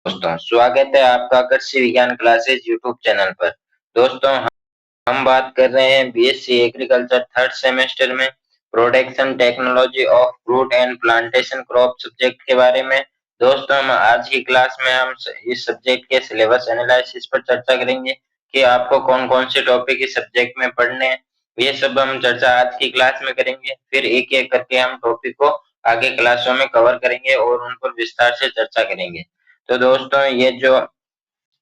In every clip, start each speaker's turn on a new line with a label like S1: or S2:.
S1: दोस्तों, स्वागत है आपका कृषि विज्ञान क्लासेज यूट्यूब चैनल पर। दोस्तों, हम बात कर रहे हैं बीएससी एग्रीकल्चर थर्ड सेमेस्टर में production technology of fruit and plantation crop subject के बारे में। दोस्तों, हम आज की क्लास में इस सब्जेक्ट के सिलेबस एनालिसिस पर चर्चा करेंगे कि आपको कौन कौन से टॉपिक इस सब्जेक्ट में पढ़ने हैं। ये सब हम चर्चा आज की क्लास में करेंगे, फिर एक एक करके हम टॉपिक को आगे क्लासों में कवर करेंगे और उन पर विस्तार से चर्चा करेंगे। तो दोस्तों,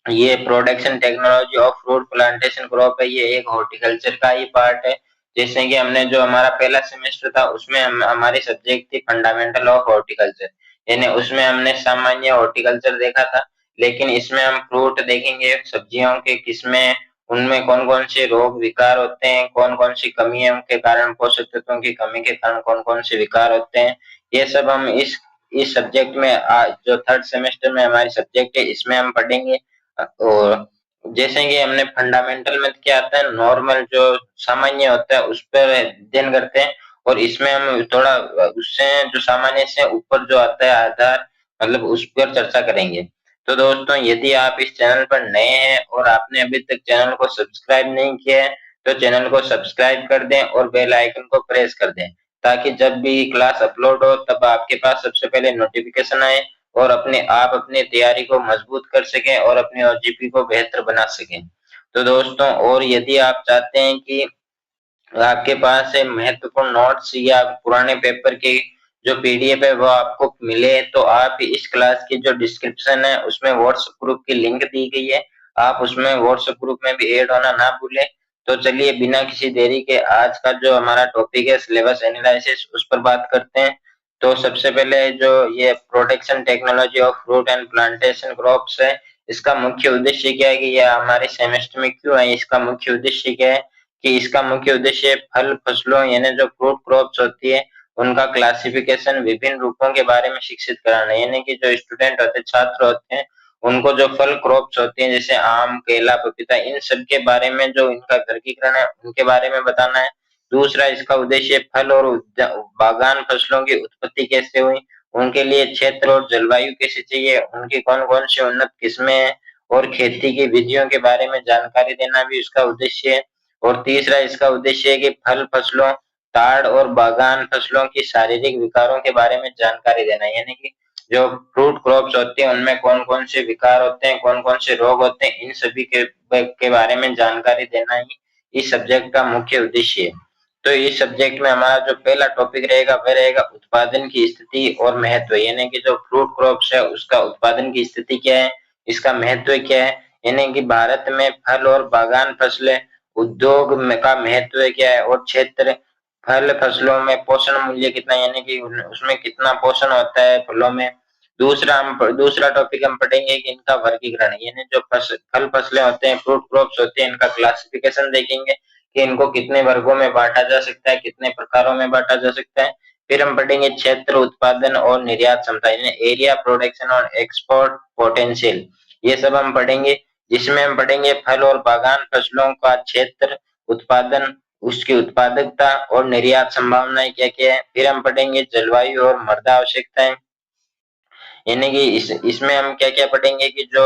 S1: ये production technology of fruit plantation crop है, ये एक हॉर्टिकल्चर का ही पार्ट है। जैसे कि हमने जो हमारा पहला सेमेस्टर था उसमें हमारी सब्जेक्ट थी फंडामेंटल ऑफ हॉर्टिकल्चर, यानी उसमें हमने सामान्य हॉर्टिकल्चर देखा था। लेकिन इसमें हम फ्रूट देखेंगे, सब्जियों के किस्में, उनमें कौन कौन से रोग विकार होते हैं, कौन कौन सी कमियों के कारण, पोषक तत्वों की कमी के कारण कौन कौन से विकार होते हैं। ये सब हम इस सब्जेक्ट में जो थर्ड सेमेस्टर में हमारी सब्जेक्ट है इसमें हम पढ़ेंगे। और जैसे कि हमने फंडामेंटल में क्या आता है, नॉर्मल जो सामान्य होता है उस पर अध्ययन करते हैं, और इसमें हम थोड़ा उससे जो सामान्य से ऊपर जो आता है आधार, मतलब उस पर चर्चा करेंगे। तो दोस्तों, यदि आप इस चैनल पर नए हैं और आपने अभी तक चैनल को सब्सक्राइब नहीं किया है तो चैनल को सब्सक्राइब कर दें और बेल आइकन को प्रेस कर दें, ताकि जब भी क्लास अपलोड हो तब आपके पास सबसे पहले नोटिफिकेशन आए और आप अपनी तैयारी को मजबूत कर सकें और अपनी ओजीपी को बेहतर बना सकें। तो दोस्तों, और यदि आप चाहते हैं कि आपके पास महत्वपूर्ण नोट्स या पुराने पेपर की जो पीडीएफ है वो आपको मिले, तो आप इस क्लास की जो डिस्क्रिप्शन है उसमें व्हाट्सएप ग्रुप की लिंक दी गई है, आप उसमें व्हाट्सएप ग्रुप में भी ऐड होना ना भूलें। तो चलिए, बिना किसी देरी के आज का जो हमारा टॉपिक है सिलेबस एनालिसिस उस पर बात करते हैं। तो सबसे पहले जो ये protection technology of fruit and plantation crops है, इसका मुख्य उद्देश्य क्या है कि यह हमारे सेमेस्टर में क्यों है, इसका मुख्य उद्देश्य क्या है कि इसका मुख्य उद्देश्य फल फसलों यानी जो फ्रूट क्रॉप्स होती है उनका क्लासिफिकेशन, विभिन्न रूपों के बारे में शिक्षित कराना, यानी कि जो स्टूडेंट होते हैं, छात्र होते हैं, उनको जो फल क्रॉप्स होती हैं जैसे आम, केला, पपीता, इन सब के बारे में जो इनका वर्गीकरण है उनके बारे में बताना है। दूसरा, इसका उद्देश्य फल और बागान फसलों की उत्पत्ति कैसे हुई, उनके लिए क्षेत्र और जलवायु कैसे चाहिए, उनकी कौन कौन सी उन्नत किस्में हैं, और खेती की विधियों के बारे में जानकारी देना भी इसका उद्देश्य है। और तीसरा, इसका उद्देश्य है कि फल फसलों, ताड़ और बागान फसलों की शारीरिक विकारों के बारे में जानकारी देना, यानी कि जो फ्रूट क्रॉप्स होते हैं उनमें कौन कौन से विकार होते हैं, कौन कौन से रोग होते हैं, इन सभी के बारे में जानकारी देना ही इस सब्जेक्ट का मुख्य उद्देश्य है। तो इस सब्जेक्ट में हमारा जो पहला टॉपिक रहेगा वह रहेगा उत्पादन की स्थिति और महत्व, यानी कि जो फ्रूट क्रॉप्स है उसका उत्पादन की स्थिति क्या है, इसका महत्व क्या है, यानी कि भारत में फल और बागान फसलें उद्योग में का महत्व क्या है, और क्षेत्र फल फसलों में पोषण मूल्य कितना, यानी कि उसमें कितना पोषण होता है फलों में। दूसरा टॉपिक हम पढ़ेंगे कि इनका वर्गीकरण, यानी जो फल फसलें होते हैं, फ्रूट क्रॉप्स होते हैं, इनका क्लासिफिकेशन देखेंगे कि इनको कितने वर्गों में बांटा जा सकता है, कितने प्रकारों में बांटा जा सकता है। फिर हम पढ़ेंगे क्षेत्र, उत्पादन और निर्यात क्षमता, यानी एरिया, प्रोडक्शन और एक्सपोर्ट पोटेंशियल, ये सब हम पढ़ेंगे। जिसमें हम पढ़ेंगे फल और बागान फसलों का क्षेत्र, उत्पादन, उसकी उत्पादकता और निर्यात संभावनाएं क्या क्या है। फिर हम पढ़ेंगे जलवायु और मृदा आवश्यकताएं, यानी कि इसमें हम क्या क्या पढ़ेंगे कि जो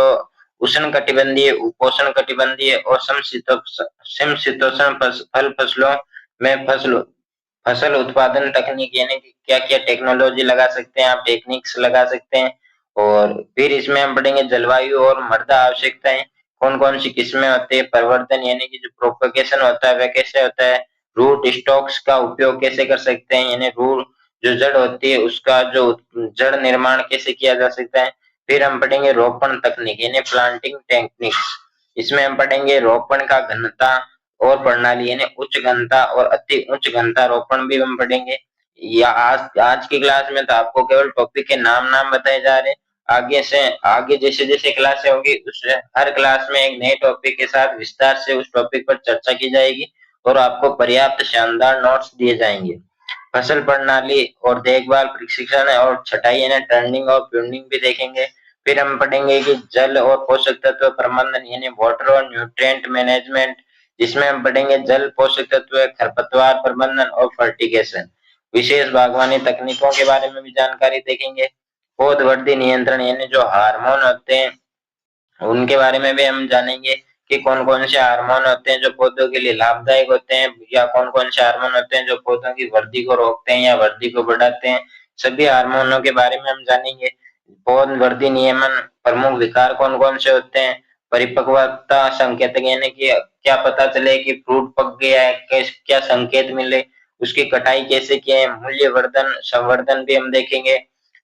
S1: उष्ण कटिबंधीय, उपोष्ण कटिबंधीय और समशीतोष्ण फल फसलों में फसल उत्पादन तकनीक, यानी कि क्या क्या टेक्नोलॉजी लगा सकते हैं आप, टेक्निक्स लगा सकते हैं। और फिर इसमें हम पढ़ेंगे जलवायु और मृदा आवश्यकताएं, कौन कौन सी किस्में होती है, प्रवर्धन यानी कि जो प्रोपगेशन होता है वह कैसे होता है, रूट स्टॉक्स का उपयोग कैसे कर सकते हैं, यानी रूट जो जड़ होती है उसका जो जड़ निर्माण कैसे किया जा सकता है। फिर हम पढ़ेंगे रोपण तकनीक यानी प्लांटिंग टेक्निक्स, इसमें हम पढ़ेंगे रोपण का घनता और प्रणाली, यानी उच्च घनता और अति उच्च घनता रोपण भी हम पढ़ेंगे। या आज की क्लास में तो आपको केवल टॉपिक के नाम बताए जा रहे हैं, आगे जैसे जैसे क्लासें होगी उस हर क्लास में एक नए टॉपिक के साथ विस्तार से उस टॉपिक पर चर्चा की जाएगी और आपको पर्याप्त शानदार नोट्स दिए जाएंगे। फसल प्रणाली और देखभाल प्रशिक्षण और छटाई यानी टर्निंग और प्रूनिंग भी देखेंगे। फिर हम पढ़ेंगे कि जल और पोषक तत्व प्रबंधन यानी वाटर और न्यूट्रिएंट मैनेजमेंट, जिसमें हम पढ़ेंगे जल, पोषक तत्व, खरपतवार प्रबंधन और फर्टिगेशन। विशेष बागवानी तकनीकों के बारे में भी जानकारी देखेंगे। पौध वृद्धि नियंत्रण यानी जो हार्मोन होते हैं उनके बारे में भी हम जानेंगे कि कौन कौन से हार्मोन होते हैं जो पौधों के लिए लाभदायक होते हैं, या कौन कौन से हार्मोन होते हैं जो पौधों की वृद्धि को रोकते हैं या वृद्धि को बढ़ाते हैं। सभी हार्मोनों के बारे में हम जानेंगे। पौध वृद्धि नियमन प्रमुख विकार कौन कौन से होते हैं, परिपक्वता संकेतक यानी कि क्या पता चले कि फ्रूट पक गया है, क्या संकेत मिले, उसकी कटाई कैसे किए, मूल्य वर्धन संवर्धन भी हम देखेंगे।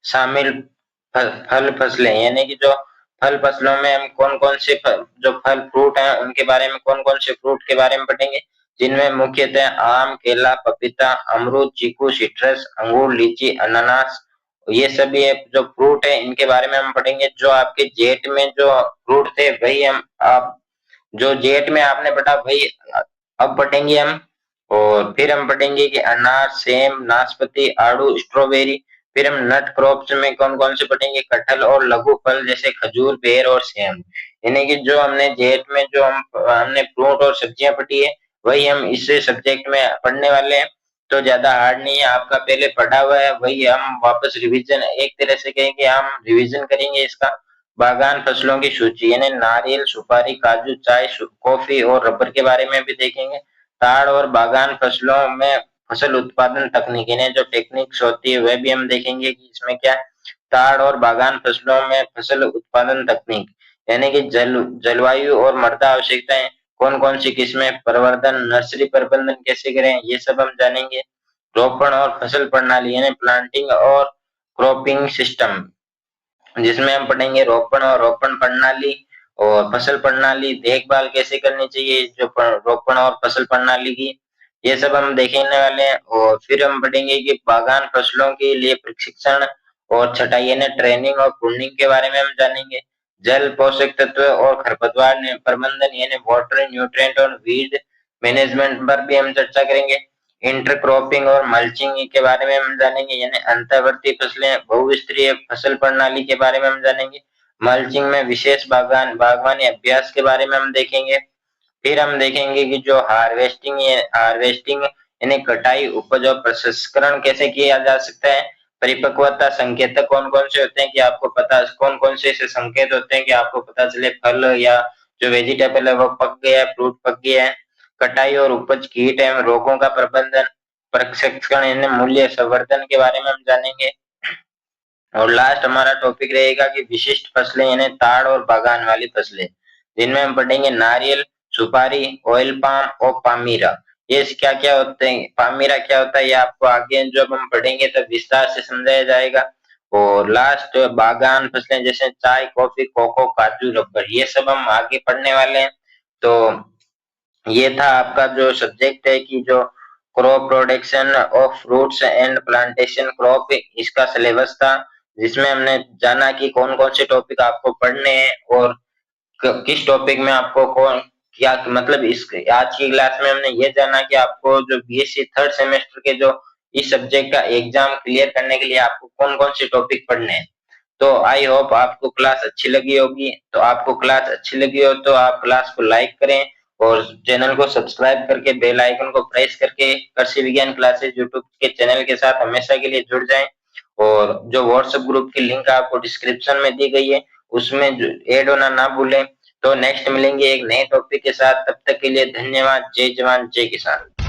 S1: शामिल फल फसलें यानी कि जो फल फसलों में हम कौन कौन से जो फल फ्रूट हैं उनके बारे में, कौन कौन से फ्रूट के बारे में पढ़ेंगे, जिनमें मुख्यतः आम, केला, पपीता, अमरूद, चीकू, सिट्रस, अंगूर, लीची, अनानास, ये सभी जो फ्रूट है इनके बारे में हम पढ़ेंगे। जो आपके जेट में जो फ्रूट थे वही हम आप जो जेट में आपने पढ़ा वही अब पढ़ेंगे हम। और फिर हम पढ़ेंगे कि अनार, सेम, नाशपाती, आड़ू, स्ट्रॉबेरी। फिर हम नट क्रॉप्स में कौन कौन से पढ़ेंगे, कटहल और लघु फल जैसे खजूर, बेर और सेम। यानी कि जो हमने जेट में जो हमने फ्रूट और सब्जियां पढ़ी है वही हम इस सब्जेक्ट में पढ़ने वाले हैं। तो ज्यादा हार्ड नहीं है, आपका पहले पढ़ा हुआ है वही हम वापस रिवीजन, एक तरह से कहेंगे हम रिवीजन करेंगे इसका। बागान फसलों की सूची यानी नारियल, सुपारी, काजू, चाय, कॉफी और रबर के बारे में भी देखेंगे। ताड़ और बागान फसलों में फसल उत्पादन तकनीक यानी जो टेक्निक्स होती है वह भी हम देखेंगे कि इसमें क्या है। ताड़ और बागान फसलों में फसल उत्पादन तकनीक यानी कि जलवायु और मृदा आवश्यकताएं, कौन कौन सी किस्में, प्रवर्धन, नर्सरी प्रबंधन कैसे करें, ये सब हम जानेंगे। रोपण और फसल प्रणाली यानी प्लांटिंग और क्रॉपिंग सिस्टम, जिसमें हम पढ़ेंगे रोपण और रोपण प्रणाली और फसल प्रणाली, देखभाल कैसे करनी चाहिए जो रोपण और फसल प्रणाली की, ये सब हम देखने वाले हैं। और फिर हम पढ़ेंगे कि बागान फसलों के लिए प्रशिक्षण और छटाई यानी ट्रेनिंग और प्रूनिंग के बारे में हम जानेंगे। जल पोषक तत्व और खरपतवार प्रबंधन यानी वाटर, न्यूट्रिएंट और वीड मैनेजमेंट पर भी हम चर्चा करेंगे। इंटरक्रॉपिंग और मल्चिंग के बारे में हम जानेंगे यानी अंतर्वर्ती फसलें, बहुस्तरीय फसल प्रणाली के बारे में हम जानेंगे। मल्चिंग में विशेष बागवानी अभ्यास के बारे में हम देखेंगे। फिर हम देखेंगे कि जो हार्वेस्टिंग यानी कटाई, उपज और प्रसंस्करण कैसे किया जा सकता है। परिपक्वता संकेतक कौन कौन से होते हैं कि आपको पता, कौन कौन से ऐसे संकेत होते हैं कि आपको पता चले फल या जो वेजिटेबल है वो पक गया है, फ्रूट पक गया है। कटाई और उपज, कीट एवं रोगों का प्रबंधन, प्रसंस्करण यानी मूल्य संवर्धन के बारे में हम जानेंगे। और लास्ट हमारा टॉपिक रहेगा कि विशिष्ट फसलें यानी ताड़ और बागान वाली फसलें, जिनमें हम पढ़ेंगे नारियल, सुपारी, ऑयल पाम और पामीरा। ये क्या क्या होते हैं, पामीरा क्या होता है, ये आपको आगे जब हम पढ़ेंगे तब विस्तार से समझाया जाएगा। और लास्ट बागान फसलें जैसे चाय, कॉफी, कोको, काजू, रबर, ये सब हम आगे पढ़ने वाले हैं। तो ये था आपका जो सब्जेक्ट है कि जो crop production of fruits and plantation crop, इसका सिलेबस था, जिसमें हमने जाना कि कौन कौन से टॉपिक आपको पढ़ने हैं और किस टॉपिक में आपको कौन क्या, मतलब इस आज की क्लास में हमने ये जाना कि आपको जो बीएससी थर्ड सेमेस्टर के जो इस सब्जेक्ट का एग्जाम क्लियर करने के लिए आपको कौन कौन से टॉपिक पढ़ने हैं। तो आई होप आपको क्लास अच्छी लगी होगी। तो आपको क्लास अच्छी लगी हो तो आप क्लास को लाइक करें और चैनल को सब्सक्राइब करके बेल आइकन को प्रेस करके कृषि विज्ञान क्लासेस यूट्यूब के चैनल के साथ हमेशा के लिए जुड़ जाएं। और जो व्हाट्सएप ग्रुप की लिंक आपको डिस्क्रिप्शन में दी गई है उसमें ऐड होना ना भूलें। तो नेक्स्ट मिलेंगे एक नए टॉपिक के साथ, तब तक के लिए धन्यवाद। जय जवान जय किसान।